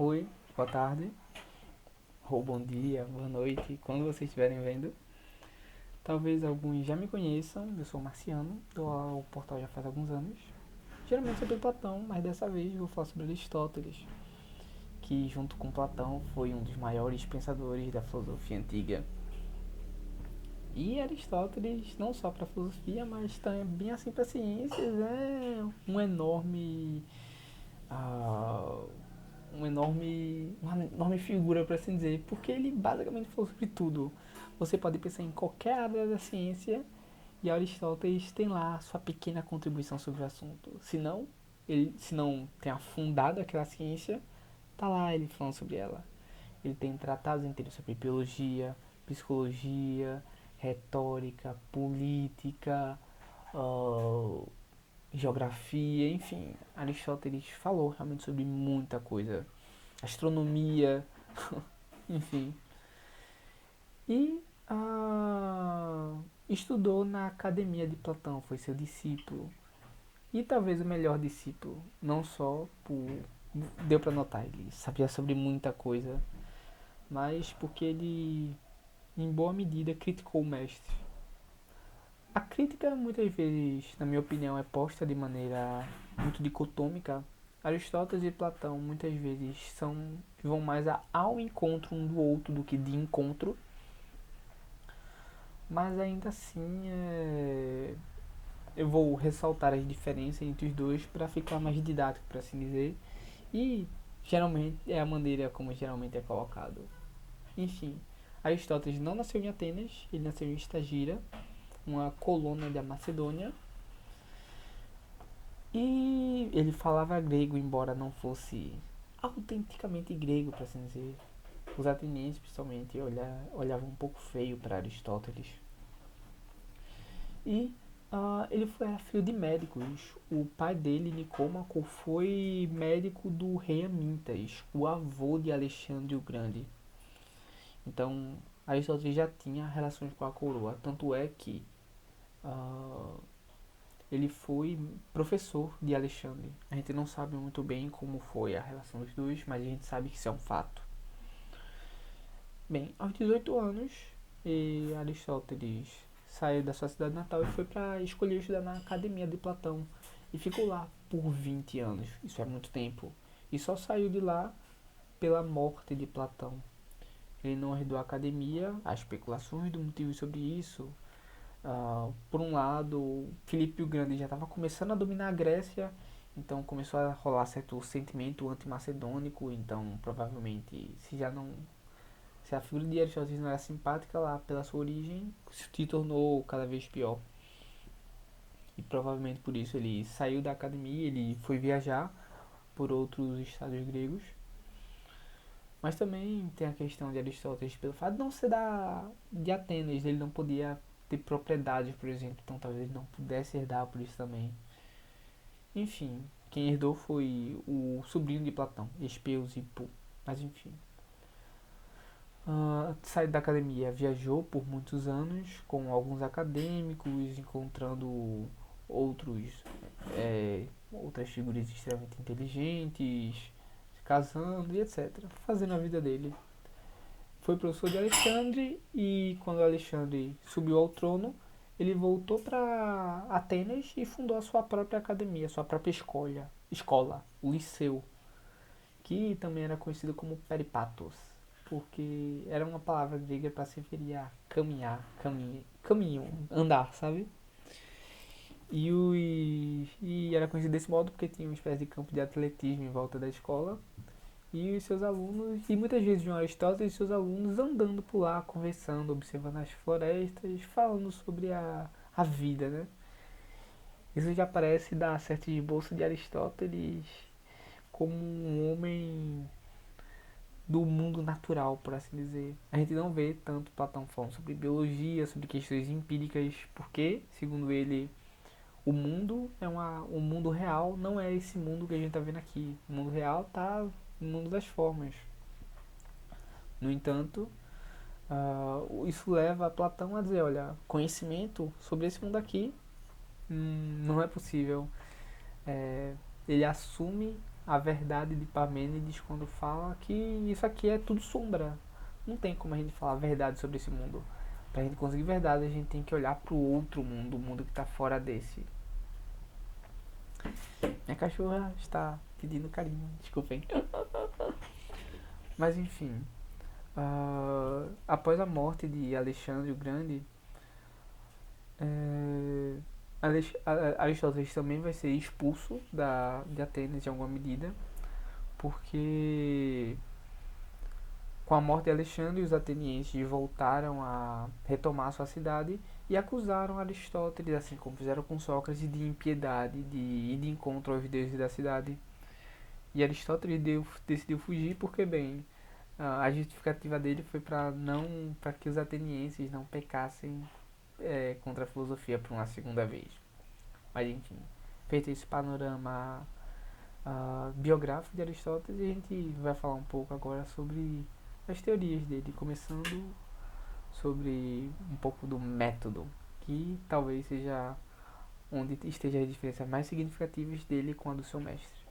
Oi, boa tarde, ou bom dia, boa noite, quando vocês estiverem vendo. Talvez alguns já me conheçam, eu sou Marciano, dou aula ao portal já faz alguns anos. Geralmente sobre Platão, mas dessa vez eu vou falar sobre Aristóteles, que junto com Platão foi um dos maiores pensadores da filosofia antiga. E Aristóteles, não só para a filosofia, mas também assim para ciências, é um enorme ah, uma enorme figura, para assim dizer, porque ele basicamente falou sobre tudo. Você pode pensar em qualquer área da ciência e Aristóteles tem lá a sua pequena contribuição sobre o assunto. Se não tem afundado aquela ciência, tá lá ele falando sobre ela. Ele tem tratados inteiros sobre biologia, psicologia, retórica, política, uh, geografia, enfim. Aristóteles falou realmente sobre muita coisa. Astronomia, enfim. E estudou na academia de Platão, foi seu discípulo. E talvez o melhor discípulo, não só por. Deu para notar, ele sabia sobre muita coisa, mas porque ele, em boa medida, criticou o mestre. A crítica, muitas vezes, na minha opinião, é posta de maneira muito dicotômica. Aristóteles e Platão, muitas vezes, vão mais ao encontro um do outro do que de encontro. Mas ainda assim, eu vou ressaltar as diferenças entre os dois para ficar mais didático, por assim dizer. E geralmente é a maneira como geralmente é colocado. Enfim, Aristóteles não nasceu em Atenas, ele nasceu em Estagira, uma colônia da Macedônia. E ele falava grego, embora não fosse autenticamente grego, para assim dizer. Os atenienses, principalmente, olhavam um pouco feio para Aristóteles. E ele era filho de médicos. O pai dele, Nicômaco, foi médico do rei Amintas, o avô de Alexandre o Grande. Então, Aristóteles já tinha relações com a coroa. Tanto é que ah, ele foi professor de Alexandre. A gente não sabe muito bem como foi a relação dos dois, mas a gente sabe que isso é um fato. Bem, aos 18 anos, Aristóteles saiu da sua cidade natal e foi para escolher estudar na academia de Platão. E ficou lá por 20 anos. Isso é muito tempo. E só saiu de lá pela morte de Platão. Ele não herdou a academia, há especulações do motivo sobre isso. Por um lado, Filipe o Grande já estava começando a dominar a Grécia, então começou a rolar certo sentimento antimacedônico, então provavelmente se a figura de Aristóteles não era simpática lá pela sua origem, se tornou cada vez pior. E provavelmente por isso ele saiu da academia, ele foi viajar por outros estados gregos. Mas também tem a questão de Aristóteles, pelo fato de não ser de Atenas, ele não podia ter propriedades, por exemplo, então talvez ele não pudesse herdar por isso também. Enfim, quem herdou foi o sobrinho de Platão, Espeusipo. Mas enfim. Saiu da academia, viajou por muitos anos com alguns acadêmicos, encontrando outros, outras figuras extremamente inteligentes, se casando e etc. Fazendo a vida dele. Foi professor de Alexandre e quando Alexandre subiu ao trono, ele voltou para Atenas e fundou a sua própria academia, a sua própria escola, o Liceu, que também era conhecido como Peripatos, porque era uma palavra grega para se referir a caminho, andar, sabe? E era conhecido desse modo porque tinha uma espécie de campo de atletismo em volta da escola e os seus alunos, e muitas vezes viam Aristóteles e seus alunos andando por lá, conversando, observando as florestas, falando sobre a vida, né? Isso já parece dar certo esboço de Aristóteles como um homem do mundo natural, por assim dizer. A gente não vê tanto Platão falando sobre biologia, sobre questões empíricas, porque, segundo ele, o mundo real não é esse mundo que a gente está vendo aqui. O mundo real está no mundo das formas. No entanto, isso leva a Platão a dizer, olha, conhecimento sobre esse mundo aqui não é possível. Ele assume a verdade de Parmênides quando fala que isso aqui é tudo sombra. Não tem como a gente falar a verdade sobre esse mundo. Pra gente conseguir verdade, a gente tem que olhar pro outro mundo, o mundo que tá fora desse. Minha cachorra está pedindo carinho, desculpem. Mas enfim, após a morte de Alexandre o Grande, é, Aristóteles também vai ser expulso de Atenas em alguma medida, porque com a morte de Alexandre, os atenienses voltaram a retomar sua cidade e acusaram Aristóteles, assim como fizeram com Sócrates, de impiedade, de ir de encontro aos deuses da cidade. E Aristóteles decidiu fugir porque, bem, a justificativa dele foi para que os atenienses não pecassem contra a filosofia por uma segunda vez. Mas enfim, feito esse panorama biográfico de Aristóteles, a gente vai falar um pouco agora sobre as teorias dele, começando sobre um pouco do método, que talvez seja onde esteja as diferenças mais significativas dele com a do seu mestre.